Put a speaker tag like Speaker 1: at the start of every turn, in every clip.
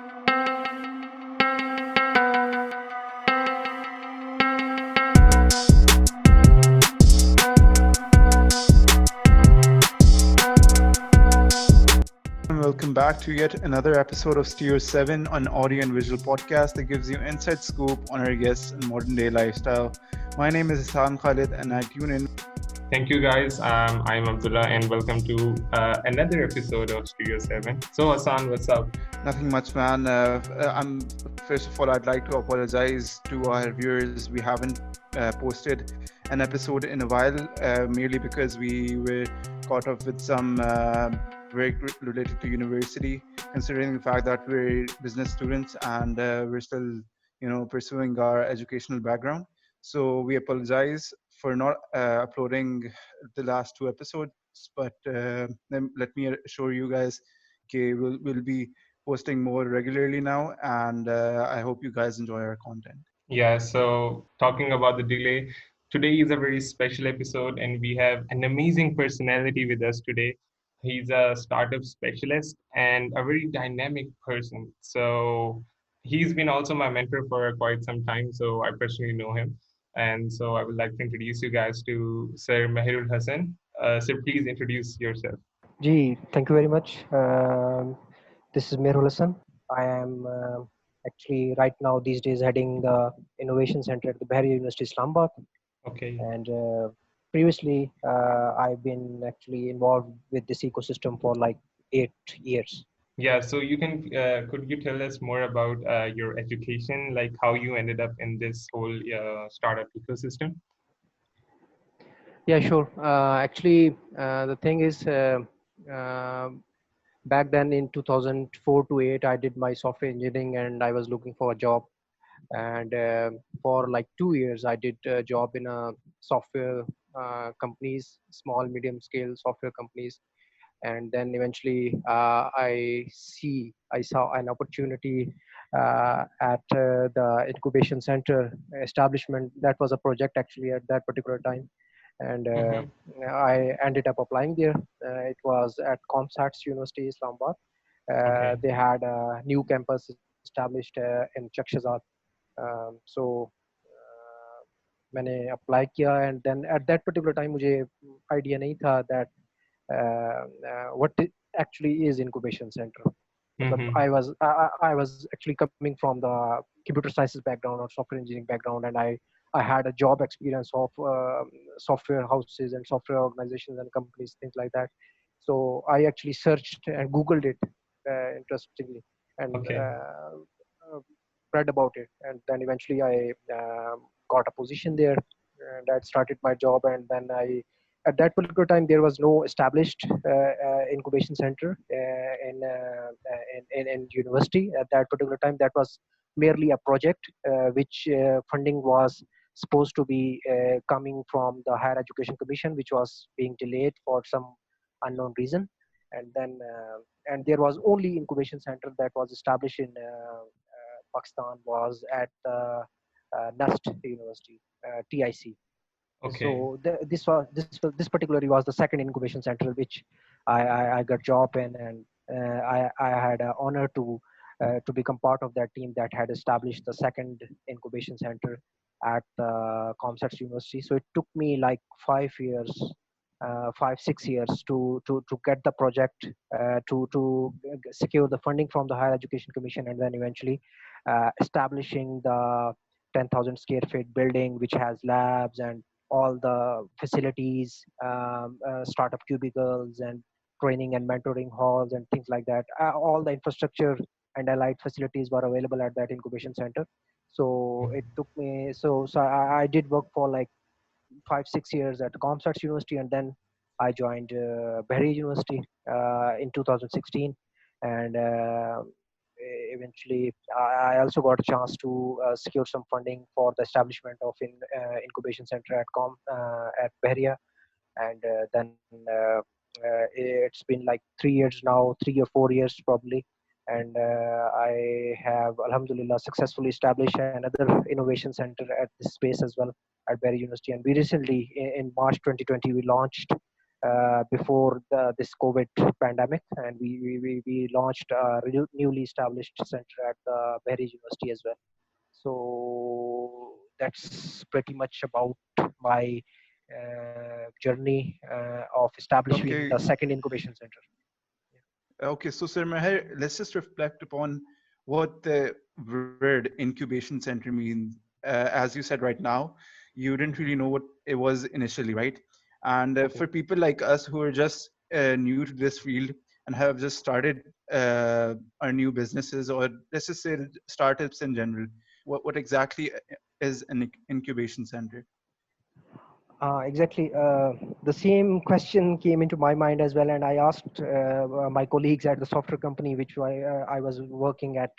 Speaker 1: And welcome back to yet another episode of Studio 7, an audio and visual podcast that gives you inside scoop on our guests and modern day lifestyle. My name is Hassan Khalid, and I tune in.
Speaker 2: Thank you, guys. I'm Abdullah, and welcome to another episode of Studio 7. So, Hassan, what's up?
Speaker 1: Nothing much, man. I'm first of all, I'd like to apologize to our viewers. We haven't posted an episode in a while, merely because we were caught up with some work related to university. Considering the fact that we're business students and we're still, pursuing our educational background. So we apologize for not uploading the last two episodes, but let me assure you guys, okay, we'll be posting more regularly now, and I hope you guys enjoy our content.
Speaker 2: Yeah, so talking about the delay, today is a very special episode, and we have an amazing personality with us today. He's a startup specialist and a very dynamic person. So, he's been also my mentor for quite some time, so I personally know him. And so, I would like to introduce you guys to Sir Meherul Hassan. Sir, please introduce yourself.
Speaker 3: Gee, thank you very much. This is Mehrul Hassan. I am actually right now these days heading the Innovation Center at the Bahari University Islamabad.
Speaker 2: Okay.
Speaker 3: And previously, I've been actually involved with this ecosystem for like 8 years.
Speaker 2: Yeah, so could you tell us more about your education, like how you ended up in this whole startup ecosystem?
Speaker 3: Yeah, sure. Actually, the thing is, uh, back then in 2004 to 8, I did my software engineering and I was looking for a job. And for like 2 years, I did a job in a software companies, small, medium scale software companies. And then eventually, I saw an opportunity at the incubation center establishment. That was a project actually at that particular time, and
Speaker 2: Mm-hmm.
Speaker 3: I ended up applying there. It was at ComSats University, Islamabad.
Speaker 2: Okay.
Speaker 3: They had a new campus established in Chakshazad. So मैंने apply किया and then at that particular time मुझे idea नहीं था that what actually is incubation center. Matlab,
Speaker 2: Mm-hmm.
Speaker 3: I was actually coming from the computer sciences background or software engineering background, and I had a job experience of software houses and software organizations and companies, things like that. So I actually searched and googled it, interestingly, and
Speaker 2: Okay.
Speaker 3: uh, read about it, and then eventually I got a position there, and I started my job. And then I at that particular time there was no established incubation center in university at that particular time. That was merely a project which funding was supposed to be coming from the higher education commission, which was being delayed for some unknown reason. And then and there was only incubation center that was established in Pakistan was at Nust University, TIC.
Speaker 2: Okay.
Speaker 3: So this particularly was the second incubation center which I got job in, and I had an honor to become part of that team that had established the second incubation center at ComSats University. So it took me like 5 years, 5 6 years to get the project, to secure the funding from the Higher Education Commission, and then eventually establishing the 10,000 square feet building which has labs and all the facilities, startup cubicles and training and mentoring halls and things like that. All the infrastructure and allied facilities were available at that incubation center. So it took me, so I did work for like 5 6 years at ComStats University, and then I joined Bahari University in 2016, and eventually I also got a chance to secure some funding for the establishment of incubation center at Bahria. And then it's been like 3 years now, 3 or 4 years probably. And I have Alhamdulillah successfully established another innovation center at this space as well at Bahari University. And we recently in March 2020 we launched before this COVID pandemic, and we launched a newly established center at the Behriz University as well. So that's pretty much about my journey of establishing
Speaker 1: Okay.
Speaker 3: the second incubation center.
Speaker 1: Okay, so Sir Meher, let's just reflect upon what the word incubation center means. As you said right now, you didn't really know what it was initially, right? And
Speaker 3: Okay.
Speaker 1: for people like us who are just new to this field and have just started our new businesses, or let's just say startups in general, what exactly is an incubation center?
Speaker 3: Exactly. The same question came into my mind as well, and I asked my colleagues at the software company which I was working at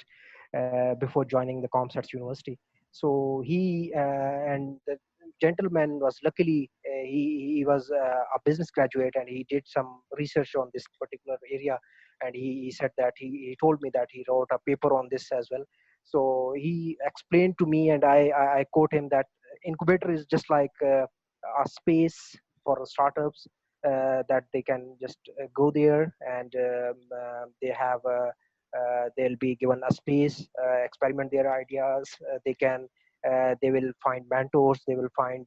Speaker 3: before joining the ComStats University. So he and the gentleman was luckily he was a business graduate, and he did some research on this particular area, and he said that he told me that he wrote a paper on this as well. So he explained to me, and I quote him that incubator is just like a space for startups that they can just go there, and they have they'll be given a space, experiment their ideas. They will find mentors, they will find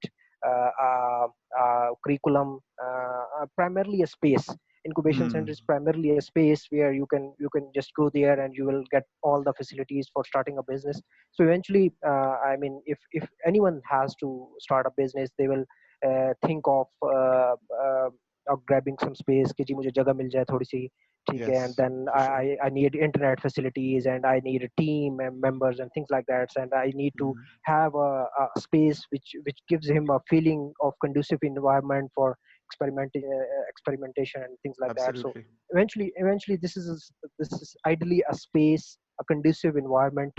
Speaker 3: curriculum, primarily a space. Incubation center is
Speaker 1: Hmm.
Speaker 3: primarily a space where you can just go there and you will get all the facilities for starting a business. So eventually, I mean, if anyone has to start a business, they will think of grabbing some space कि जी मुझे जगह मिल जाए थोड़ी सी, ठीक है, and
Speaker 1: Yes,
Speaker 3: then
Speaker 1: for sure.
Speaker 3: I need internet facilities, and I need a team and members and things like that, and I need to
Speaker 1: Hmm.
Speaker 3: have a space which gives him a feeling of conducive environment for experimentation and things like that. So
Speaker 1: Absolutely.
Speaker 3: eventually this is ideally a space, a conducive environment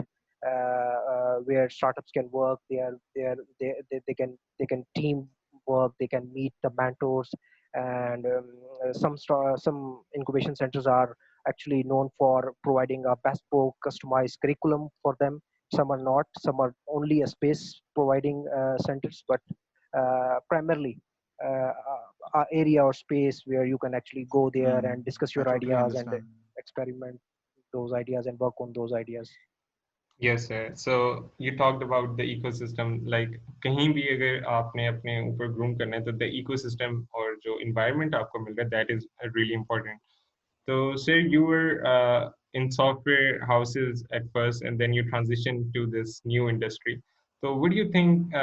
Speaker 3: where startups can work. They can team work, they can meet the mentors, and some incubation centers are actually known for providing a bespoke customized curriculum for them. Some are not, some are only a space providing centers, but primarily a area or space where you can actually go there
Speaker 1: Hmm.
Speaker 3: and discuss
Speaker 1: I
Speaker 3: your
Speaker 1: totally
Speaker 3: ideas and
Speaker 1: understand.
Speaker 3: experiment those ideas and work on those ideas.
Speaker 2: Yes, sir. So you talked about the ecosystem. Like कहीं भी अगर आपने अपने ऊपर groom करना है तो the ecosystem और जो environment आपको मिल रहा है, that is really important. So, sir, you were in software houses at first, and then you transitioned to this new industry. So, what do you think?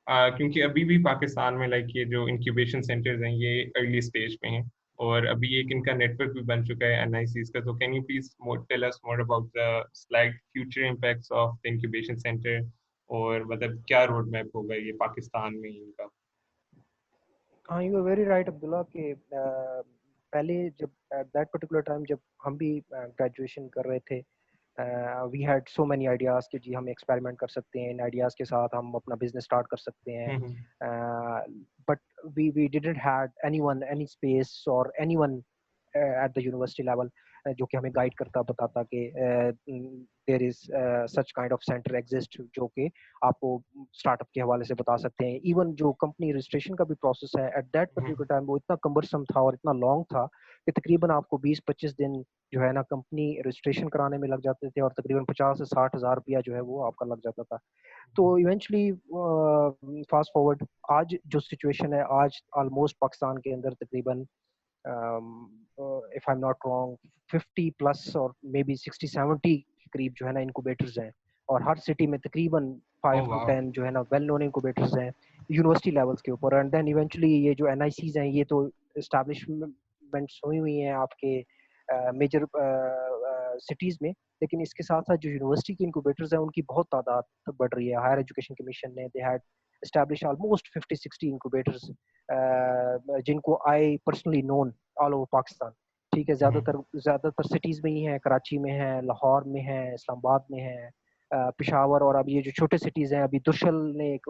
Speaker 2: क्योंकि अभी भी पाकिस्तान में लाइक ये जो इंक्यूबेशन सेंटर्स हैं ये अर्ली स्टेज पे हैं और अभी एक इनका नेटवर्क भी बन चुका है एनआईसीज का. तो can you please tell us more about the slide future impacts of the incubation centre और मतलब क्या रोड मैप होगा ये पाकिस्तान में इनका.
Speaker 3: हाँ, you are very right Abdullah कि पहले जब एट दैट पर्टिकुलर टाइम जब हम भी ग्रेजुएशन कर रहे थे, we had so many ideas कि जी हम एक्सपेरिमेंट कर सकते हैं, इन आइडियाज़ के साथ हम अपना बिजनेस स्टार्ट कर सकते हैं, but we didn't had anyone, any space और anyone at the university level जो कि हमें गाइड करता बताता कि there is such kind of centre exist जो कि आपको स्टार्टअप के हवाले से बता सकते हैं. इवन जो कंपनी रजिस्ट्रेशन का भी प्रोसेस है एट दैट पर्टिकुलर टाइम वो इतना कम्बरसम था और इतना लॉन्ग था कि तकरीबन आपको 20-25 दिन जो है ना कंपनी रजिस्ट्रेशन कराने में लग जाते थे और तकरीबन 50 से 60 हज़ार रुपया जो है वो आपका लग जाता था. तो इवेंचुअली फास्ट फॉरवर्ड आज जो सिचुएशन है, आज ऑलमोस्ट पाकिस्तान के अंदर तकरीबन if I am not wrong 50 plus और मे बी 60-70 के करीब जो है ना इनक्यूबेटर्स हैं, और हर सिटी में तकरीबन 5 to 10 जो है ना वेल नोन इनक्यूबेटर्स हैं यूनिवर्सिटी लेवल्स के ऊपर. एंड देन इवेंचुअली ये जो एनआईसीज हैं ये तो एस्टैब्लिशमेंट्स हुई हुई हैं आपके मेजर सिटीज़ में, लेकिन इसके साथ साथ जो यूनिवर्सिटी के इनक्यूबेटर्स हैं उनकी बहुत तादाद बढ़ रही है. हायर एजुकेशन कमीशन ने they had established almost 50-60 incubators जिनको I personally known all over Pakistan. ठीक है, ज़्यादातर सिटीज़ में ही हैं, कराची में है, लाहौर में है, इस्लामाबाद में है, पेशावर, और अब ये जो छोटे सिटीज़ हैं अभी दुशल ने एक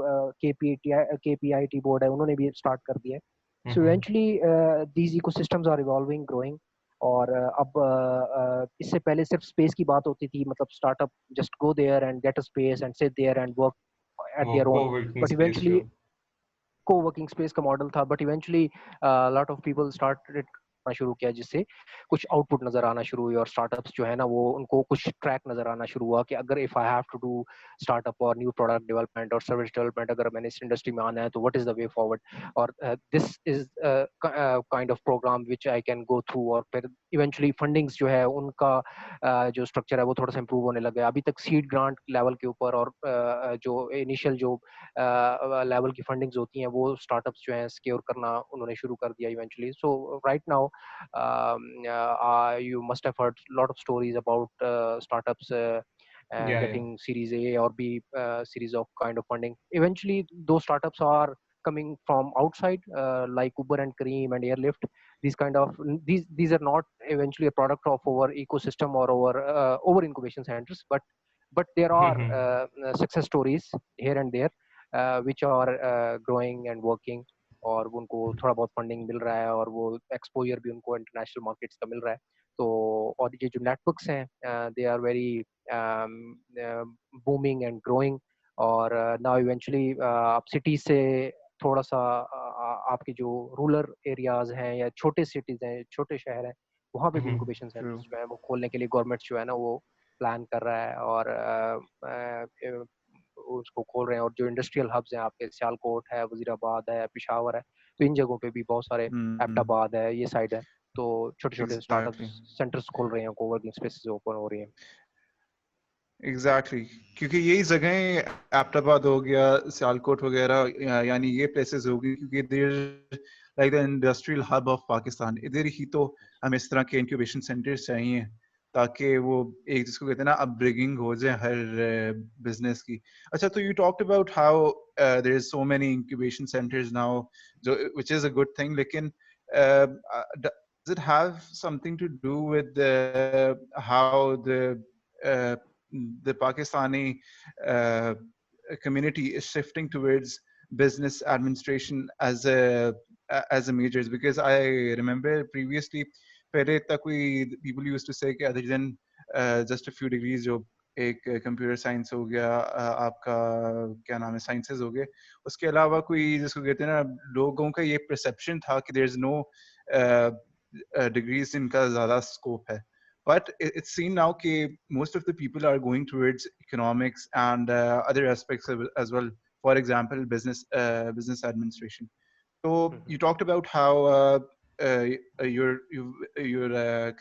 Speaker 3: KPIT बोर्ड है उन्होंने भी स्टार्ट कर दिया है. So eventually these ecosystems are evolving, growing. और अब इससे पहले सिर्फ स्पेस की बात होती थी, मतलब startup just go there and get a space and sit there and work at their own,
Speaker 2: co-working
Speaker 3: but
Speaker 2: space
Speaker 3: eventually
Speaker 2: जो
Speaker 3: co-working space का model था, but eventually a lot of people started करना शुरू किया, जिससे कुछ आउटपुट नजर आना शुरू हुई, और स्टार्टअप्स जो है ना वो उनको कुछ ट्रैक नजर आना शुरू हुआ कि अगर if I have to do startup और न्यू प्रोडक्ट डेवलपमेंट और सर्विस डेवलपमेंट, अगर मैंने इस इंडस्ट्री में आना है तो what is the way forward, और this is kind of programme which I can go through. और फिर इवेंचुअली फंडिंग्स जो है उनका जो स्ट्रक्चर है वो थोड़ा सा इंप्रूव होने लगे। अभी तक सीड ग्रांट लेवल के ऊपर और जो इनिशियल जो लेवल की फंडिंग्स होती हैं वो स्टार्टअप्स जो हैं स्केल करना उन्होंने शुरू कर दिया eventually. So right now you must have heard a lot of stories about startups
Speaker 2: Yeah, yeah.
Speaker 3: getting Series A or B series of kind of funding. Eventually, those startups are coming from outside, like Uber and Careem and Airlift. These kind of these are not eventually a product of our ecosystem or our incubation centers, but there are success stories here and there which are growing and working, और उनको थोड़ा बहुत funding मिल रहा है और वो exposure भी उनको इंटरनेशनल मार्केट्स का मिल रहा है। तो और ये जो नेटवर्क्स हैं they are very booming and growing. और नाउ इवेंचुअली आप सिटी से थोड़ा सा आपके जो रूरल एरियाज हैं या छोटे सिटीज हैं, छोटे शहर हैं, वहाँ पे भी इंक्यूबेशन सेंटर्स जो है वो खोलने के लिए गवर्नमेंट जो है ना वो प्लान कर रहा है और उसको खोल रहे हैं। और जो इंडस्ट्रियल हब्स हैं आपके, सियालकोट है, वजीराबाद है, पेशावर है, तो इन जगहों पे भी बहुत सारे, अहमदाबाद है, ये साइड है, तो छोटे छोटे स्टार्टअप सेंटर्स खोल रहे हैं, कोवर्किंग स्पेसेस ओपन हो रही हैं।
Speaker 1: एग्जैक्टली क्योंकि यही जगहें एबटाबाद हो गया, सियालकोट वगैरह, यानी ये प्लेसेस होगी क्योंकि देर like the industrial hub of Pakistan. इधर ही तो हमें इस तरह के इंक्यूबेशन सेंटर्स चाहिए ताकि वो एक जिसको कहते हैं ना अपब्रिंगिंग हो जाए हर बिजनेस की। अच्छा, तो you talked about how there is so many incubation centres now, जो which is a good thing, लेकिन does it have something to do with how the Pakistani uh, community is shifting towards business administration as a majors? Because I remember previously, पहले तक people used to say कि other than just a few degrees, जो एक computer science हो गया, आपका क्या नाम है साइंसेज हो गए, उसके अलावा कोई जिसको कहते हैं ना, लोगों का ये परसेप्शन था कि देयर इज नो डिग्रीज इनका ज्यादा स्कोप है। But it's seen now that most of the people are going towards economics and other aspects as well. For example, business administration. So you talked about how you're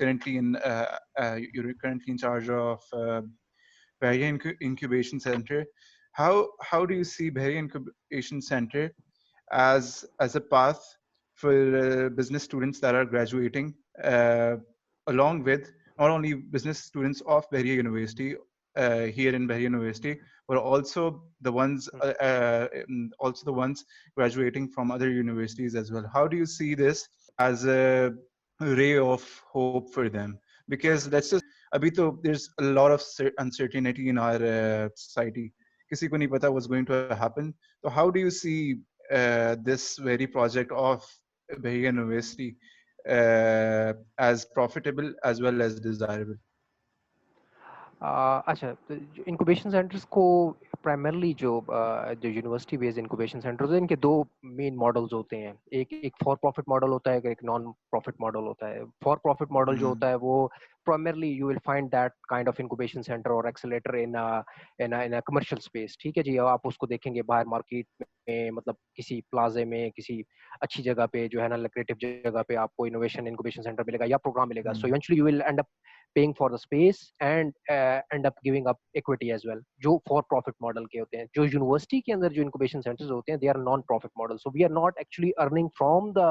Speaker 1: currently in charge of Bahia Incubation Center. How do you see Bahia Incubation Center as a path for business students that are graduating, along with not only business students of Bahia University here in Bahia University, but also the ones graduating from other universities as well? How do you see this as a ray of hope for them? Because let's just abhi to there's a lot of uncertainty in our society. Kisi ko nahi pata what's going to happen. So how do you see this very project of Bahia University as profitable as well as desirable?
Speaker 3: अच्छा, तो incubation centres को primarily जो university based incubation centres हैं, इनके दो main models होते हैं। एक फॉर प्रॉफिट मॉडल होता है, एक नॉन प्रॉफिट मॉडल होता है। फॉर प्रॉफिट मॉडल जो होता है वो primarily you will find that kind of incubation centre और accelerator in a commercial space. ठीक है जी, आप उसको देखेंगे बाहर मार्केट में, मतलब किसी प्लाजे में, किसी अच्छी जगह पे जो है ना, लुक्रेटिव जगह पे आपको इनोवेशन इंक्यूबेशन सेंटर मिलेगा या प्रोग्राम मिलेगा। So eventually you will and up paying for the space and end up giving up equity as well, जो for profit model के होते हैं। जो यूनिवर्सिटी के अंदर जो incubation centers होते हैं, they are non profit model, so we are not actually earning from the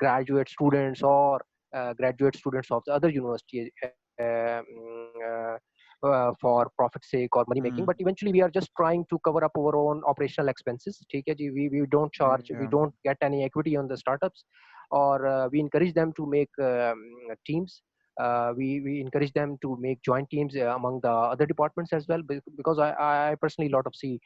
Speaker 3: graduate students or graduate students of the other university for profit sake or money making, but eventually we are just trying to cover up our own operational expenses. ठीक है जी, we don't charge, we don't get any equity on the startups, or we encourage them to make teams we encourage them to make joint teams among the other departments as well, because I personally lot of see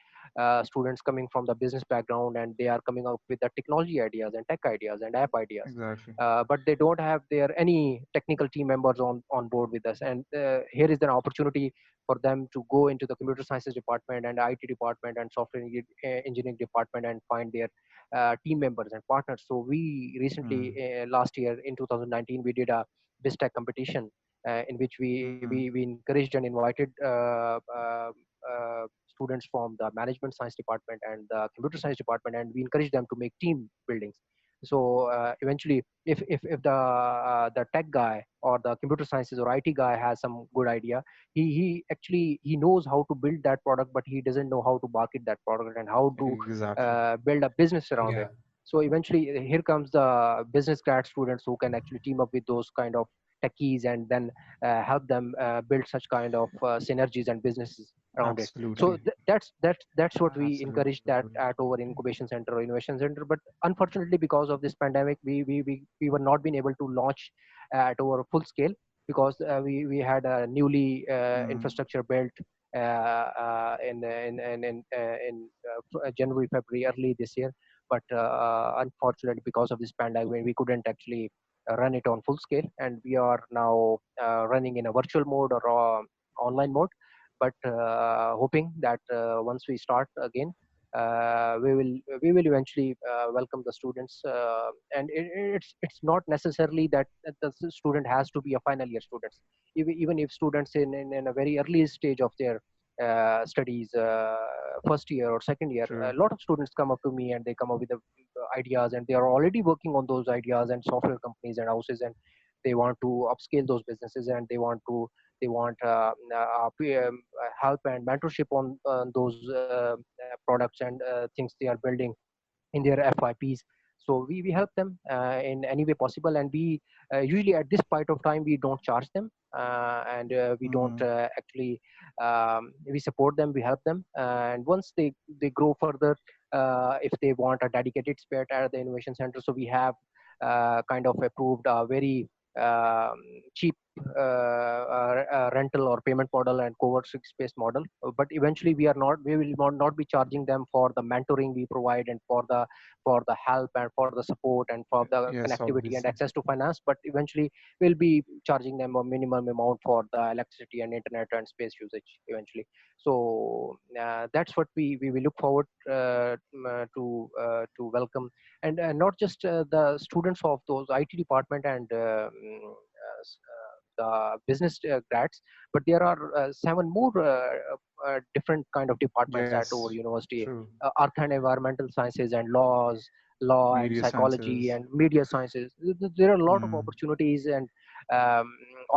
Speaker 3: students coming from the business background, and they are coming up with the technology ideas and tech ideas and app ideas,
Speaker 1: Exactly.
Speaker 3: but they don't have their any technical team members on board with us. And here is an opportunity for them to go into the computer sciences department and IT department and software engineering department and find their team members and partners. So we recently, last year in 2019, we did a BizTech competition in which we encouraged and invited students from the management science department and the computer science department, and we encouraged them to make team buildings. So eventually, if the tech guy or the computer sciences or IT guy has some good idea, he actually he knows how to build that product, but he doesn't know how to market that product and how to
Speaker 1: Exactly.
Speaker 3: build a business around
Speaker 2: Yeah.
Speaker 3: it. So eventually, here comes the business grad students who can actually team up with those kind of techies and then help them build such kind of synergies and businesses around it. So
Speaker 1: Absolutely.
Speaker 3: that's what we encourage that
Speaker 1: Absolutely.
Speaker 3: at our incubation center or innovation center. But unfortunately, because of this pandemic, we were not being able to launch at our full scale, because we had a newly infrastructure built in January, February, early this year. But unfortunately, because of this pandemic, we couldn't actually run it on full scale, and we are now running in a virtual mode or online mode. But hoping that once we start again, we will eventually welcome the students, and it's not necessarily that the student has to be a final year students. Even if students in a very early stage of their studies, first year or second year, a
Speaker 1: True.
Speaker 3: lot of students come up to me and they come up with the ideas, and they are already working on those ideas and software companies and houses, and they want to upscale those businesses, and they want help and mentorship on those products and things they are building in their FYPs. So we help them in any way possible, and we usually at this point of time we don't charge them, and we don't actually we support them, we help them, and once they grow further, if they want a dedicated spare at the innovation center, so we have kind of approved a very cheap rental or payment model and co-working space model. But eventually we will not be charging them for the mentoring we provide and for the help and for the support and for the
Speaker 1: Yes,
Speaker 3: connectivity and
Speaker 1: obviously.
Speaker 3: access to finance. But eventually we'll be charging them a minimum amount for the electricity and internet and space usage eventually. So that's what we will look forward to welcome, and not just the students of those IT department and the business grads, but there are seven more different kind of departments at our
Speaker 1: Yes.
Speaker 3: university:
Speaker 1: True.
Speaker 3: earth and environmental sciences and law and
Speaker 1: Media
Speaker 3: psychology
Speaker 1: sciences.
Speaker 3: and media sciences. There are a lot of
Speaker 1: Mm.
Speaker 3: opportunities and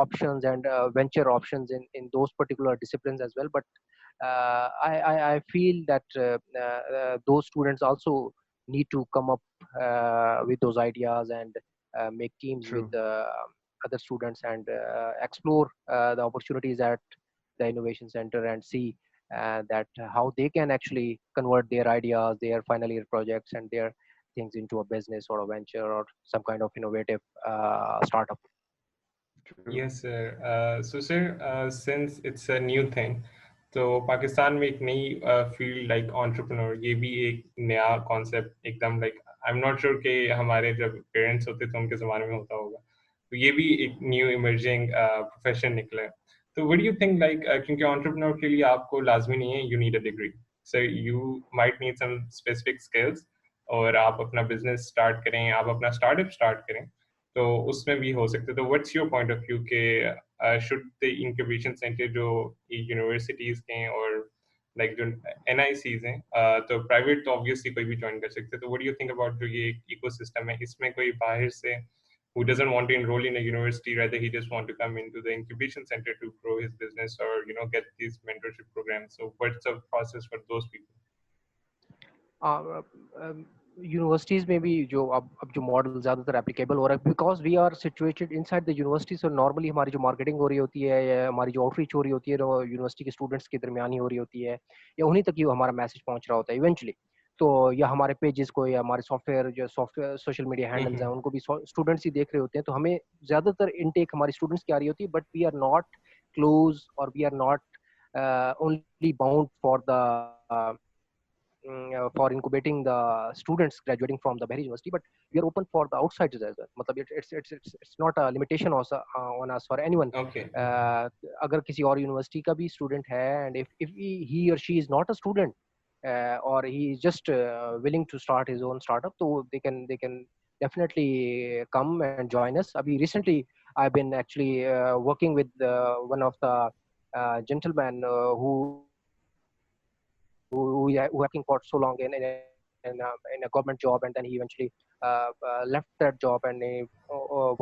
Speaker 3: options and venture options in those particular disciplines as well. But I feel that those students also need to come up with those ideas and make teams with
Speaker 1: True.
Speaker 3: other students and explore the opportunities at the innovation center and see that how they can actually convert their ideas, their final year projects, and their things into a business or a venture or some kind of innovative startup.
Speaker 1: True.
Speaker 2: Yes, sir. So, sir, since it's a new thing, तो पाकिस्तान में एक नई field like entrepreneur, ये भी एक नया concept एकदम like I am not sure कि हमारे जब पेरेंट्स होते तो उनके ज़माने में होता होगा, तो ये भी एक न्यू इमर्जिंग प्रोफेशन निकला है. तो what do you think like, क्योंकि एंटरप्रेन्योर के लिए आपको लाजमी नहीं है you need a degree, so you might need some specific skills, और आप अपना बिजनेस स्टार्ट करें, आप अपना स्टार्टअप स्टार्ट करें, तो उसमें भी हो सकते. तो what's your point of view के शुड द इंक्यूबेशन सेंटर जो यूनिवर्सिटीज के हैं और लाइक जो एनआईसीज हैं, तो प्राइवेट तो ऑब्वियसली कोई भी ज्वाइन कर सकते हैं, तो what do you think about जो ये इकोसिस्टम है, इसमें कोई बाहर से who doesn't want to enroll in a university, rather he just want to come into the incubation center to grow his business or get these mentorship programs, so what's the process for those people?
Speaker 3: Universities में भी जो अब जो model ज़्यादातर applicable हो रहा है, because we are situated inside the university. So normally हमारी जो मार्केटिंग हो रही होती है या हमारी जो आउटरीच हो रही होती है, यूनिवर्सिटी के स्टूडेंट्स के दरमियान ही हो रही होती है, या उन्हीं तक ही हमारा मैसेज पहुंच रहा होता है इवेंचुअली. तो या हमारे पेजेस को या हमारे सॉफ्टवेयर सोशल मीडिया हैंडल्स हैं उनको भी स्टूडेंट्स ही देख रहे होते हैं, तो हमें ज्यादातर इनटेक हमारी स्टूडेंट्स की आ रही होती है, but we are not close और we are not only bound for incubating the students graduating from the Bahari University, but we are open for the outsiders as well. मतलब it's not a limitation on us for anyone.
Speaker 2: Okay.
Speaker 3: अगर किसी और university का भी student है and if he or she is not a student or he is just willing to start his own startup, so they can definitely come and join us. Abhi recently I've been actually working with one of the gentlemen who working for so long in a government job, and then he eventually left that job and he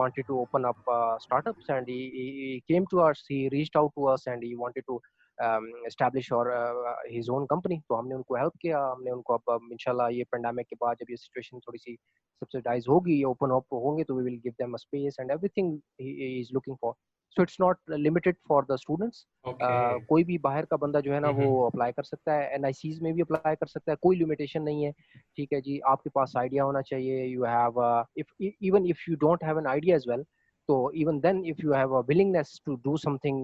Speaker 3: wanted to open up startups, and he came to us, he reached out to us and he wanted to establish his own company. तो हमने उनको help किया, हमने उनको अब इंशाल्लाह ये pandemic के बाद जब ये सिचुएशन थोड़ी सी सब्सिडाइज होगी, ओपन अप होंगे, तो we will give them a space and everything he is looking for. So it's not limited for the students.
Speaker 2: Okay.
Speaker 3: कोई भी बाहर का बंदा जो है ना वो अप्लाई कर सकता है, NICs में भी अप्लाई कर सकता है, कोई लिमिटेशन नहीं है, ठीक है जी. आपके पास आइडिया होना चाहिए, you have even if you don't have an idea as well, so even then if you have a willingness to do something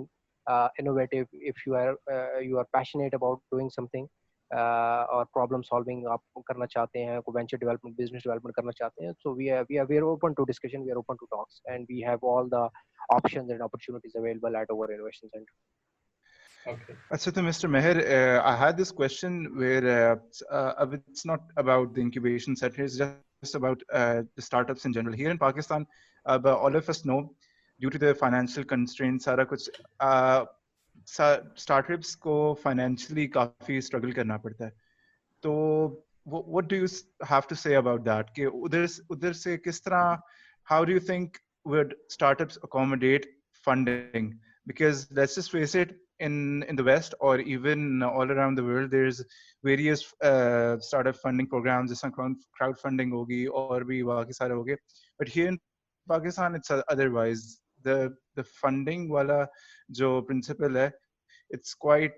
Speaker 3: innovative, if you are passionate about doing something और problem solving आप करना चाहते हैं, कोई venture development, business development करना चाहते हैं, so we are open to discussion, we are open to talks, and we have all the options and opportunities available at our innovation center.
Speaker 2: Okay.
Speaker 1: So Mr. Meher, I had this question where it's not about the incubation center, it's just about the startups in general. Here in Pakistan, all of us know, due to the financial constraints, सारा कुछ startups को financially काफी struggle करना पड़ता है. तो what do you have to say about that? कि उधर से किस तरह, how do you think would startups accommodate funding? Because let's just face it, in the West or even all around the world, there's various startup funding programs, जैसे crowdfunding होगी और भी बाकी सारे होंगे. But here in Pakistan, it's otherwise. The funding वाला जो principle है, it's quite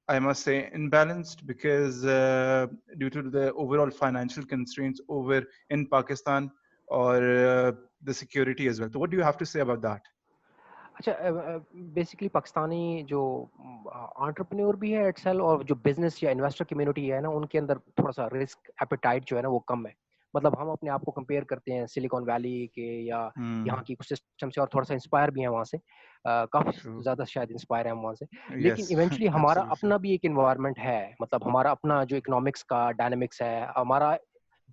Speaker 1: I must say imbalanced, because due to the overall financial constraints over in Pakistan or the security as well. So what do you have to say about that?
Speaker 3: अच्छा, basically Pakistani जो entrepreneur भी है itself, और जो business या investor community है ना, उनके अंदर थोड़ा सा रिस्क एपेटाइट जो है ना वो कम है. मतलब हम अपने आप को कंपेयर करते हैं सिलिकॉन वैली के या यहाँ की कुछ सिस्टम से, और थोड़ा सा इंस्पायर भी है वहाँ से, काफी ज्यादा शायद इंस्पायर है हम वहाँ से. लेकिन इवेंचुअली हमारा अपना भी एक एनवायरनमेंट है, मतलब हमारा अपना जो इकोनॉमिक्स का डायनामिक्स है. हमारा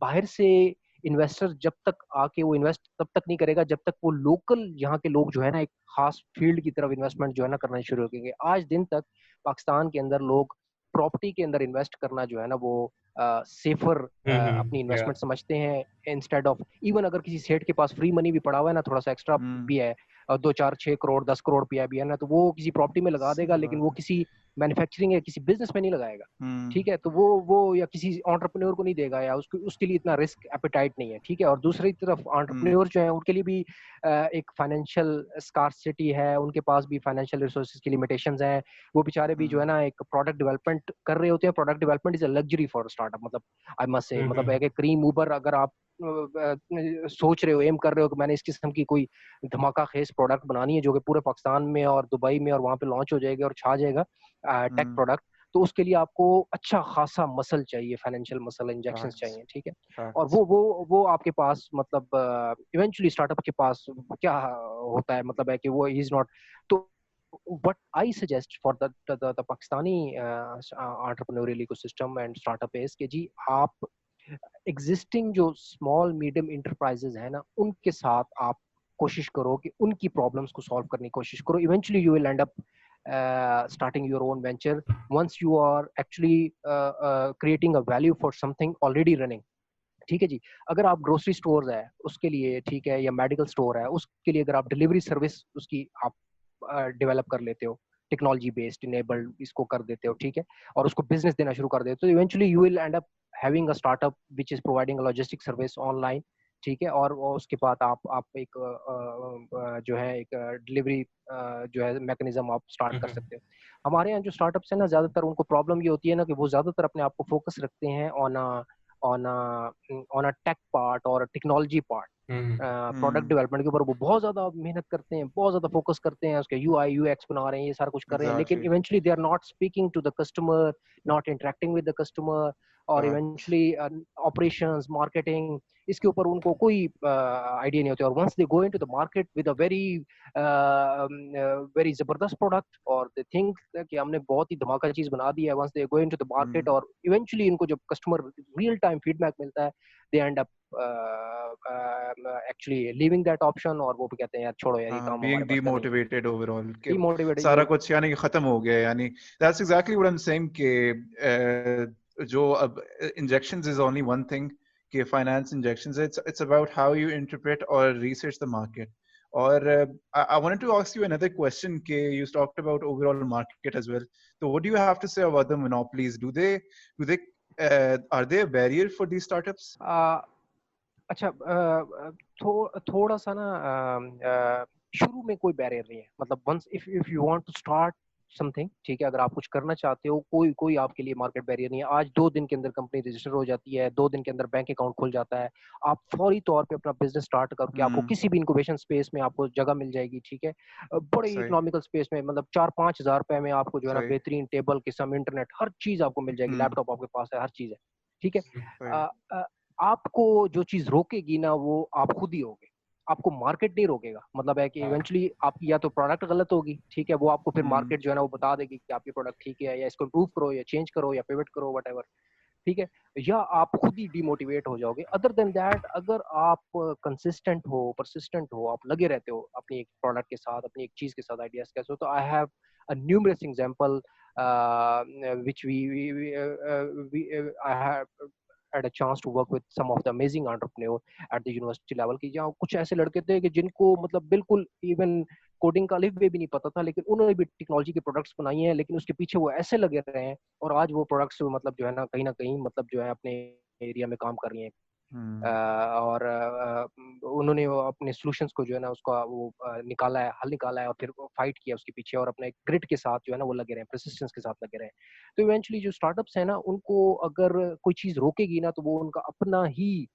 Speaker 3: बाहर से इन्वेस्टर जब तक आके वो इन्वेस्ट तब तक नहीं करेगा जब तक वो लोकल यहाँ के लोग जो है ना एक खास फील्ड की तरफ इन्वेस्टमेंट जो है ना करना शुरू करेंगे. आज दिन तक पाकिस्तान के अंदर लोग प्रॉपर्टी के अंदर इन्वेस्ट करना जो है ना वो सेफर अपनी इन्वेस्टमेंट समझते हैं, इंस्टेड ऑफ इवन अगर किसी सेठ के पास फ्री मनी भी पड़ा हुआ है ना, थोड़ा सा एक्स्ट्रा भी है, 2 4 6 करोड़ 10 करोड़ रुपया भी है ना, तो वो किसी प्रॉपर्टी में लगा देगा, लेकिन वो किसी मैन्युफैक्चरिंग या किसी बिजनेस में नहीं लगाएगा. ठीक है, तो वो या किसी एंटरप्रेन्योर को नहीं देगा, या उसके लिए इतना रिस्क एपेटाइट नहीं है. ठीक है, और दूसरी तरफ एंटरप्रेन्योर जो है उनके लिए भी एक फाइनेंशियल स्कार्सिटी है, उनके पास भी फाइनेंशियल रिसोर्सेज की लिमिटेशंस हैं. वो बेचारे भी जो है ना एक प्रोडक्ट डेवलपमेंट कर रहे होते हैं. Product development is a luxury for startup. मतलब आई मस्ट से, मतलब एक क्रीम ऊबर अगर आप सोच रहे हो, एम कर रहे हो कि मैंने इस किस्म की कोई धमाका खेज प्रोडक्ट बनानी है जो कि पूरे पाकिस्तान में और दुबई में और वहां पे लॉन्च हो जाएगा और छा जाएगा टेक प्रोडक्ट, तो उसके लिए आपको अच्छा खासा मसल चाहिए, फाइनेंशियल मसल इंजेक्शंस चाहिए. ठीक है, और वो आपके पास मतलब इवेंचुअली स्टार्टअप के पास क्या होता है, मतलब है कि वो इज नॉट. तो what I suggest for the Pakistani entrepreneurial ecosystem and startup is कि जी आप existing जो small medium enterprises है ना, उनके साथ आप कोशिश करो कि उनकी problems को solve करने की कोशिश करो. Eventually you will end up starting your own venture once you are actually creating a value for something already running. ठीक है जी, अगर आप ग्रोसरी स्टोर है उसके लिए, ठीक है, या मेडिकल स्टोर है उसके लिए, अगर आप डिलीवरी सर्विस उसकी आप डेवलप कर लेते हो, टेक्नोलॉजी बेस्ड इनेबल्ड इसको कर देते हो, ठीक है, और उसको बिजनेस देना शुरू कर देते हो, तो eventually you will and up having a startup which is providing a logistic service online, ठीक है, और उसके बाद आप एक जो है एक डिलीवरी जो है मैकेनिज्म आप स्टार्ट कर सकते हो। हमारे यहाँ जो स्टार्टअप्स है ना, ज्यादातर उनको प्रॉब्लम ये होती है ना कि वो ज्यादातर अपने आप को फोकस रखते हैं ऑन अ टेक पार्ट और टेक्नोलॉजी पार्ट, प्रोडक्ट डेवलपमेंट के ऊपर वो बहुत ज्यादा मेहनत करते हैं, बहुत ज्यादा फोकस करते हैं, उसके यूआई यूएक्स बना रहे हैं, ये सारा कुछ कर रहे हैं, लेकिन
Speaker 1: Exactly.
Speaker 3: Eventually they are not speaking to the customer, not interacting with the customer, और
Speaker 1: Facts.
Speaker 3: इवेंचुअली ऑपरेशंस मार्केटिंग इसके ऊपर उनको कोई आइडिया नहीं होती। और once they go into the market with a very very जबरदस्त प्रोडक्ट, और दे थिंक कि हमने बहुत ही धमाका चीज बना दी है, once they go into the market,
Speaker 1: Mm.
Speaker 3: और इवेंचुअली इनको जब कस्टमर रियल टाइम फीडबैक मिलता है, they end up actually leaving that option, और वो भी कहते हैं यार छोड़ो यार, ये काम हमारे
Speaker 1: Being
Speaker 3: पास का नहीं है,
Speaker 1: demotivated overall कि
Speaker 3: डीमोटिवेट
Speaker 1: सारा
Speaker 3: ये।
Speaker 1: कुछ यानी कि खत्म हो गया है, यानी that's exactly what I'm saying कि जो अब injections is only one thing कि finance injections, it's about how you interpret or research the market. Or I wanted to ask you another question कि you talked about overall market as well. So what do you have to say about the monopolies? Do they are they a barrier for these startups?
Speaker 3: अच्छा, थोड़ा सा ना शुरू में कोई barrier नहीं है, मतलब once if you want to start something, ठीक है, अगर आप कुछ करना चाहते हो, कोई कोई आपके लिए मार्केट बैरियर नहीं है। आज 2 दिन के अंदर कंपनी रजिस्टर हो जाती है, 2 दिन के अंदर बैंक अकाउंट खुल जाता है, आप फौरी तौर पे अपना बिजनेस स्टार्ट करके आपको
Speaker 1: हम्म,
Speaker 3: किसी भी इंक्यूबेशन स्पेस में आपको जगह मिल जाएगी, ठीक है, बड़े
Speaker 1: सही
Speaker 3: इकोनॉमिकल स्पेस में, मतलब 4-5 हजार रुपए में आपको जो है ना
Speaker 1: सही
Speaker 3: बेहतरीन टेबल किस्म इंटरनेट हर चीज आपको मिल जाएगी,
Speaker 1: हम्म
Speaker 3: लैपटॉप आपके पास है, हर चीज है, ठीक है।
Speaker 1: सही
Speaker 3: अ, अ, आपको जो चीज रोकेगी ना वो आप खुद ही होगे, आपको मार्केट नहीं रोकेगा। मतलब है कि
Speaker 2: हाँ,
Speaker 3: इवेंचुअली आपकी या तो प्रोडक्ट गलत होगी, ठीक है, वो आपको फिर
Speaker 1: हम्म
Speaker 3: मार्केट जो है ना वो बता देगी कि आपकी प्रोडक्ट ठीक है, या इसको इम्प्रूव करो या चेंज करो या पिवट करो वट, ठीक है, या आप खुद ही डिमोटिवेट हो जाओगे। अदर देन दैट, अगर आप कंसिस्टेंट हो, परसिस्टेंट हो, आप लगे रहते हो अपनी एक प्रोडक्ट के साथ, अपनी एक चीज के साथ, आइडियाज के साथ, तो I have a numerous example which we I have had a chance to work with some of the amazing entrepreneur at the university level, कि जहाँ कुछ ऐसे लड़के थे कि जिनको मतलब बिल्कुल इवन कोडिंग का अलिफ बे भी नहीं पता था, लेकिन उन्होंने भी टेक्नोलॉजी के प्रोडक्ट्स बनाई हैं, लेकिन उसके पीछे वो ऐसे लगे रहे हैं, और आज वो प्रोडक्ट्स मतलब जो है ना कहीं मतलब जो है अपने एरिया में काम कर रही हैं।
Speaker 1: हम्म
Speaker 3: और उन्होंने वो अपने सॉल्यूशंस को जो है ना उसका वो निकाला है, हल निकाला है, और फिर फाइट किया उसके पीछे, और अपने ग्रिड के साथ जो है ना वो लगे रहे, परसिस्टेंस के साथ लगे रहे। तो इवेंचुअली जो स्टार्टअप्स है ना, उनको अगर कोई चीज रोकेगी ना, तो वो उनका अपना ही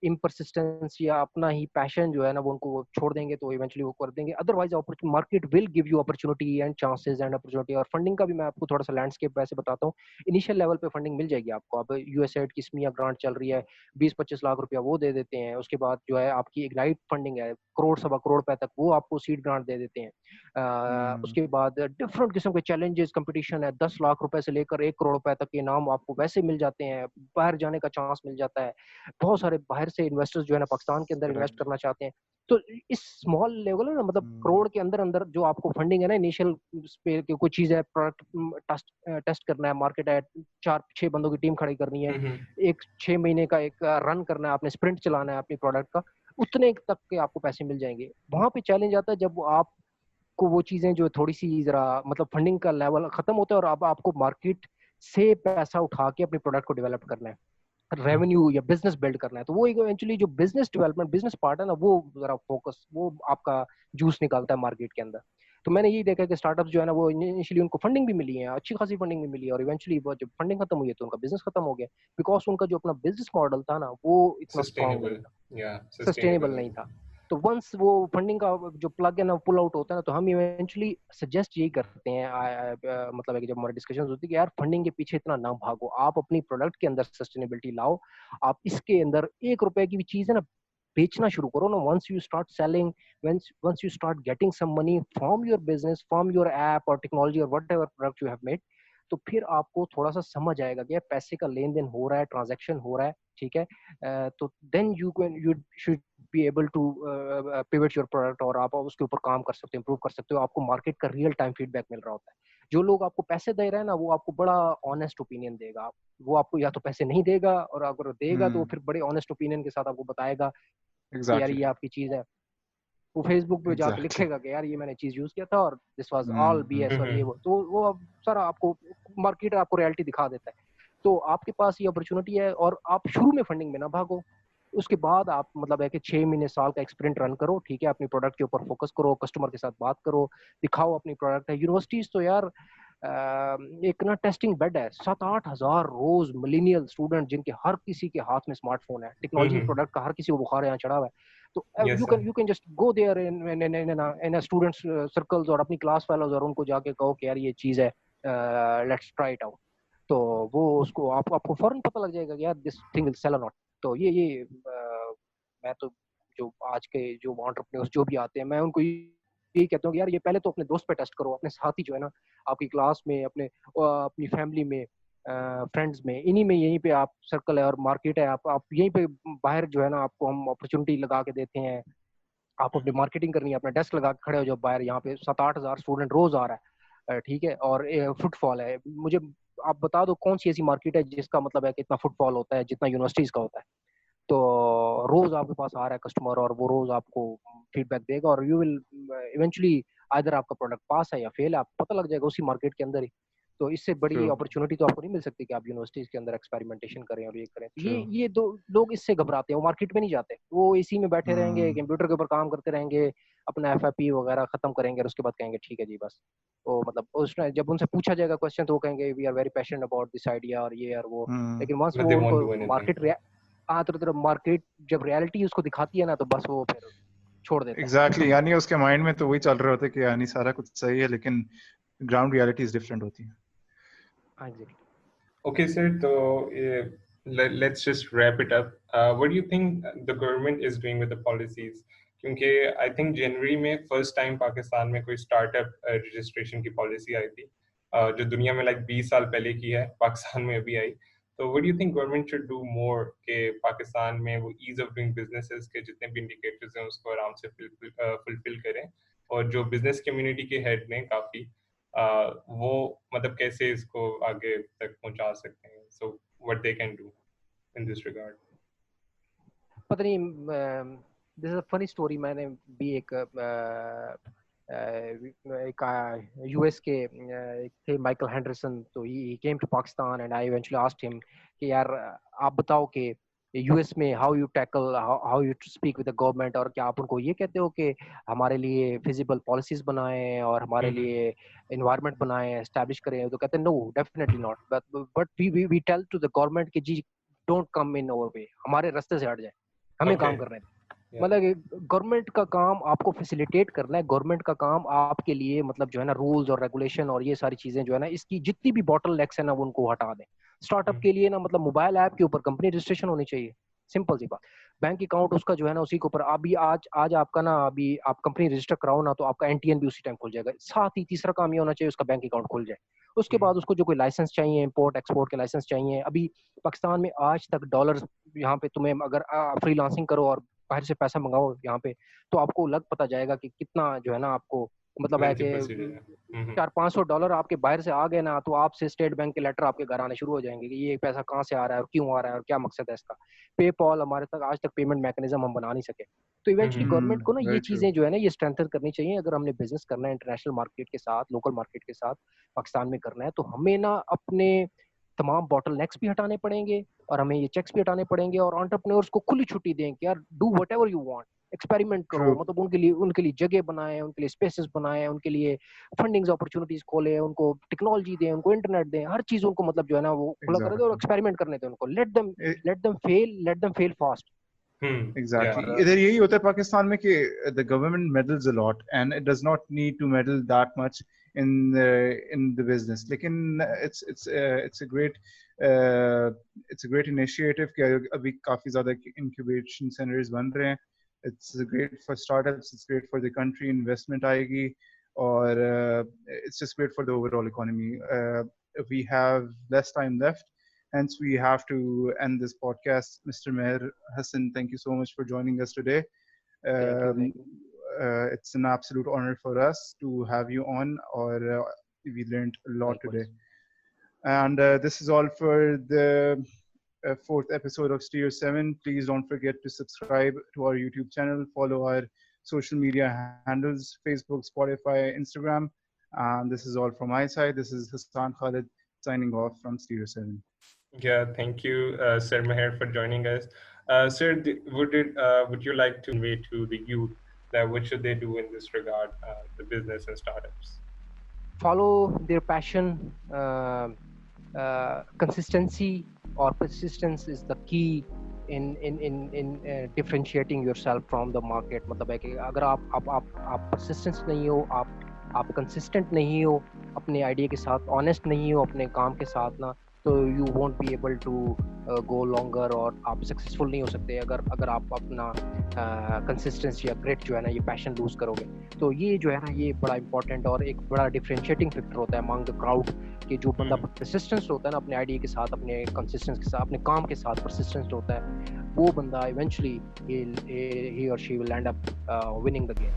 Speaker 3: इम्परसिस्टेंस या अपना ही पैशन जो है ना वो उनको वो छोड़ देंगे, तो इवेंचुअली वो कर देंगे। Otherwise market will give you opportunity and chances and opportunity. और फंडिंग का भी मैं आपको थोड़ा सा लैंडस्केप वैसे बताता हूँ। इनिशियल लेवल पे फंडिंग मिल जाएगी आपको। अब यूएसएड की स्मिया ग्रांट चल रही है, 20-25 लाख रुपया वो दे देते हैं। उसके बाद जो है आपकी इग्नाइट फंडिंग है, करोड़ सवा करोड़ रुपए तक वो आपको सीड ग्रांट दे देते हैं।
Speaker 1: हम्म
Speaker 3: उसके बाद डिफरेंट किस्म के चैलेंजेस, कंपटीशन है, 10 लाख रुपए से लेकर 1 करोड़ रुपए तक के इनाम आपको वैसे मिल जाते हैं। बाहर जाने का चांस मिल जाता है। बहुत सारे बाहर से इन्वेस्टर्स जो है ना पाकिस्तान के अंदर इन्वेस्ट
Speaker 1: करेक्ट
Speaker 3: करना चाहते हैं। तो इस स्मॉल लेवल है ना, मतलब
Speaker 1: हम्म
Speaker 3: करोड़ के अंदर अंदर जो आपको फंडिंग है ना, इनिशियल पे कोई चीज है, प्रोडक्ट टेस्ट करना है, मार्केट है, 4-6 बंदों की टीम खड़ी करनी है, एक 6 महीने का एक रन करना है, आपने स्प्रिंट चलाना है अपनी प्रोडक्ट का, उतने तक के आपको पैसे मिल जाएंगे। वहां पे चैलेंज आता है जब आपको वो चीजें जो थोड़ी सी जरा मतलब फंडिंग का लेवल खत्म होता है, और अब आपको मार्केट से पैसा उठा के अपने प्रोडक्ट को डेवलप करना है, रेवेन्यू या बिजनेस बिल्ड करना है। तो वो इवेंचुअली जो बिजनेस डेवलपमेंट बिजनेस पार्ट है ना, वो जरा फोकस वो आपका जूस निकालता है मार्केट के अंदर। तो मैंने यही देखा कि स्टार्टअप्स जो है ना वो इनिशियली उनको फंडिंग भी मिली है, अच्छी खासी फंडिंग भी मिली है, और इवेंचुअली वो जब फंडिंग खत्म हुई है तो उनका बिजनेस खत्म हो गया, बिकॉज उनका जो अपना बिजनेस मॉडल था ना वो इतना स्ट्रांग नहीं
Speaker 2: सस्टेनेबल,
Speaker 3: था,
Speaker 2: या
Speaker 3: सस्टेनेबल
Speaker 2: सस्टेनेबल
Speaker 3: नहीं
Speaker 2: नहीं।
Speaker 3: था। तो वंस वो फंडिंग का जो प्लग है ना पुल आउट होता है ना, तो हम इवेंचुअली सजेस्ट यही करते हैं, मतलब है कि जब हमारी डिस्कशन होती है कि यार फंडिंग के पीछे इतना ना भागो, आप अपनी प्रोडक्ट के अंदर सस्टेनेबिलिटी लाओ। आप इसके अंदर 1 रुपए की भी चीज है ना बेचना शुरू करो ना। Once you start selling, once you start getting some money from your business, from your app और टेक्नोलॉजी और what product you have made, तो फिर आपको थोड़ा सा समझ आएगा कि यार पैसे का लेन देन हो रहा है, ट्रांजेक्शन हो रहा है, ठीक है। तो then you should be able to pivot your product, और आप उसके ऊपर काम कर सकते हो, इंप्रूव कर सकते हो। आपको मार्केट का रियल टाइम फीडबैक मिल रहा होता है। जो लोग आपको पैसे दे रहे हैं ना, वो आपको बड़ा ऑनेस्ट ओपिनियन देगा। वो आपको या तो पैसे नहीं देगा, और अगर देगा तो फिर बड़े ऑनेस्ट ओपिनियन के साथ आपको बताएगा कि यार
Speaker 1: एग्जैक्टली
Speaker 3: ये आपकी चीज है। वो फेसबुक पे जाके
Speaker 1: एग्जैक्टली
Speaker 3: लिखेगा कि यार ये मैंने चीज यूज किया था और दिस वाज ऑल बीएस और ये
Speaker 2: हम्म।
Speaker 3: वो, तो वो अब सारा आपको मार्केट आपको रियलिटी दिखा देता है। तो आपके पास ये अपॉर्चुनिटी है, और आप शुरू में फंडिंग में ना भागो। उसके बाद आप मतलब है कि 6 महीने साल का एक्सपेरिमेंट रन करो, ठीक है, अपनी प्रोडक्ट के ऊपर फोकस करो, कस्टमर के साथ बात करो, दिखाओ अपनी प्रोडक्ट है। यूनिवर्सिटीज तो यार एक ना टेस्टिंग बेड है, 7-8 हज़ार रोज मिलीनियल स्टूडेंट जिनके हर किसी के हाथ में स्मार्टफोन है, टेक्नोलॉजी प्रोडक्ट का हर किसी को बुखार यहाँ चढ़ा हुआ है। तो
Speaker 2: yes
Speaker 3: you can just go there in students circles और अपनी क्लास फेलोज और उनको जाके कहो कि यार ये चीज है, लेट्स ट्राई इट आउट। तो वो उसको आपको फौरन पता लग जाएगा कि यार दिस थिंग विल सेल और नॉट। तो ये मैं तो जो आज के जो एंटरप्रेन्योर्स जो भी आते हैं, मैं उनको यही कहता हूँ कि यार ये पहले तो अपने दोस्त पे टेस्ट करो, अपने साथी जो है ना आपकी क्लास में, अपने अपनी फैमिली में, फ्रेंड्स में, इन्हीं में, यहीं पे आप सर्कल है और मार्केट है, आप यहीं पे बाहर जो है ना आपको हम अपॉर्चुनिटी लगा के देते हैं। आप अपनी मार्केटिंग करनी है, अपना डेस्क लगा के खड़े हो जाओ बाहर, यहाँ पे 7-8 हज़ार स्टूडेंट रोज आ रहा है, ठीक है, और फुटफॉल है। मुझे आप बता दो कौन सी ऐसी मार्केट है जिसका मतलब है कि इतना फुटफॉल होता है जितना यूनिवर्सिटीज का होता है। तो रोज आपके पास आ रहा है कस्टमर और वो रोज आपको फीडबैक देगा और यू विल इवेंचुअली आइदर आपका प्रोडक्ट पास है या फेल है, आपको पता लग जाएगा उसी मार्केट के अंदर ही। तो इससे बड़ी
Speaker 2: ट्रू
Speaker 3: अपॉर्चुनिटी तो आपको नहीं मिल सकती कि आप यूनिवर्सिटीज के अंदर एक्सपेरिमेंटेशन करें और ये करें। तो
Speaker 2: ट्रू
Speaker 3: ये दो लोग इससे घबराते हैं, वो मार्केट में नहीं जाते, वो इसी में बैठे रहेंगे,
Speaker 1: Hmm.
Speaker 3: कंप्यूटर के ऊपर काम करते रहेंगे, अपना FFP वगैरह खत्म करेंगे और उसके बाद कहेंगे ठीक है जी बस। तो मतलब उसमें जब उनसे पूछा जाएगा क्वेश्चन तो वो कहेंगे we are very passionate about this idea और ये और वो।
Speaker 1: Hmm.
Speaker 3: लेकिन वंस
Speaker 2: but
Speaker 3: वो
Speaker 2: they won't
Speaker 3: उनको
Speaker 2: do anything.
Speaker 3: मार्केट, हाँ, तो मार्केट जब रियलिटी उसको दिखाती है ना तो बस वो फिर छोड़ देता है।
Speaker 1: Exactly. यानी उसके माइंड में तो वही चल रहा होता है कि यानी सारा कुछ सही है, लेकिन ग्राउंड रियलिटीज डिफरेंट होती है.
Speaker 3: हाँ exactly.
Speaker 2: Okay, sir. So let's just wrap it up. What do you think the government is doing with the policies? क्योंकि I think जनवरी में फर्स्ट टाइम पाकिस्तान में कोई स्टार्टअप रजिस्ट्रेशन की पॉलिसी आई थी, जो दुनिया में लाइक 20 साल पहले की है, पाकिस्तान में अभी आई. तो what do you think government should do more कि पाकिस्तान में वो ईज ऑफ डूइंग बिजनेसेस के जितने भी इंडिकेटर्स हैं उसको आराम से फुलफिल करें, और जो बिजनेस कम्युनिटी के हेड ने काफ़ी वो मतलब कैसे इसको आगे तक पहुंचा सकते हैं, so what they can do in this regard.
Speaker 3: पता नहीं, this is a funny story. मैंने भी एक US के एक थे माइकल हेंडरसन, तो he came to Pakistan and I eventually asked him कि यार आप बताओ कि US में how you tackle, how you speak with the government, और क्या आप उनको ये कहते हो कि हमारे लिए फिजिबल पॉलिसीज बनाएं और हमारे लिए इन्वायरमेंट बनाएं, एस्टैब्लिश करें? तो कहते हैं no definitely not, but we tell to the government कि जी डोंट कम इन ओवर वे, हमारे रास्ते से हट जाए, हमें
Speaker 2: ओके
Speaker 3: काम करने दें। मतलब गवर्नमेंट का काम आपको फैसिलिटेट करना है, गवर्नमेंट का काम आपके लिए मतलब जो है ना रूल्स और रेगुलेशन और ये सारी चीजें जो है ना इसकी जितनी भी बॉटल नेक्स है ना वो उनको हटा दें। स्टार्टअप के लिए ना मतलब मोबाइल ऐप के ऊपर कंपनी रजिस्ट्रेशन होनी चाहिए, सिंपल सी बात। बैंक अकाउंट उसका जो है ना उसी के ऊपर, अभी आज आज आपका ना अभी आप कंपनी रजिस्टर कराओ ना तो आपका NTN भी उसी टाइम खुल जाएगा। साथ ही तीसरा काम ये होना चाहिए उसका बैंक अकाउंट खुल जाए। उसके बाद उसको जो कोई लाइसेंस चाहिए, इंपोर्ट एक्सपोर्ट के लाइसेंस चाहिए। अभी पाकिस्तान में आज तक डॉलर, यहाँ पे तुम्हें अगर फ्रीलांसिंग करो और बाहर से पैसा मंगाओ यहाँ पे, तो आपको लग पता जाएगा कि कितना जो है ना आपको मतलब है
Speaker 2: लेंथी प्रोसीजर है.
Speaker 3: कि $400-500 आपके बाहर से आ गए ना तो आपसे स्टेट बैंक के लेटर आपके घर आने शुरू हो जाएंगे कि ये पैसा कहाँ से आ रहा है और क्यों आ रहा है और क्या मकसद है इसका। पेपॉल हमारे तक आज तक पेमेंट मैकेनिज्म हम बना नहीं सके। तो इवेंचुअली गवर्नमेंट को ना ये
Speaker 1: Very true.
Speaker 3: चीजें जो है ना ये स्ट्रेंथन करनी चाहिए। अगर हमने बिजनेस करना है इंटरनेशनल मार्केट के साथ, लोकल मार्केट के साथ पाकिस्तान में करना है, तो हमें ना अपने तमाम बॉटल नेक्स भी हटाने पड़ेंगे और हमें ये चेक्स भी हटाने पड़ेंगे और एंटरप्रेन्योर्स को खुली छुट्टी दें कि यार do whatever you want, experiment करो।
Speaker 1: True.
Speaker 3: मतलब उनके लिए जगह बनाएं, उनके लिए स्पेसेस बनाएं, उनके लिए फंडिंग अपॉर्चुनिटीज खोलें, उनको टेक्नोलॉजी दें, उनको इंटरनेट दें, हर चीज उनको मतलब जो है ना वो खुला कर दें और
Speaker 1: Exactly.
Speaker 3: एक्सपेरिमेंट करने दें उनको।
Speaker 1: E-
Speaker 3: let them fail fast.
Speaker 1: Exactly.
Speaker 3: और
Speaker 1: इधर यही होता है पाकिस्तान में कि the government meddles a lot and it does not need to meddle that much in the business. लेकिन it's a great initiative कि अभी काफी ज़्यादा incubation centers बन रहे हैं. It's great for startups. It's great for the country. Investment आएगी और it's just great for the overall economy. We have less time left. Hence, we have to end this podcast. Mr. Meher Hassan, thank you so much for joining us today.
Speaker 3: Thank you.
Speaker 1: It's an absolute honor for us to have you on, or we learned a lot today. And this is all for the fourth episode of Stereo 7. Please don't forget to subscribe to our YouTube channel, follow our social media handles, Facebook, Spotify, Instagram. And this is all from my side. This is Hassan Khalid signing off from Stereo 7.
Speaker 2: Yeah, thank you, Sir Meher, for joining us. Sir, would you like to convey to the youth that what should they do in this regard, the business and startups?
Speaker 3: Follow their passion. Consistency or persistence is the key in differentiating yourself from the market. मतलब है कि अगर आप persistence नहीं हो, आप consistent नहीं हो अपने idea के साथ, honest नहीं हो अपने काम के साथ ना, तो you won't be able to go longer और आप successful नहीं हो सकते अगर आप अपना consistency या grit जो है ना, ये passion lose करोगे. तो ये जो है ना, ये बड़ा important और एक बड़ा differentiating factor होता है among the crowd कि जो बंदा persistence होता है ना अपने idea के साथ, अपने consistency के साथ, अपने काम के साथ persistence होता है, वो बंदा eventually he or she will end up winning the game.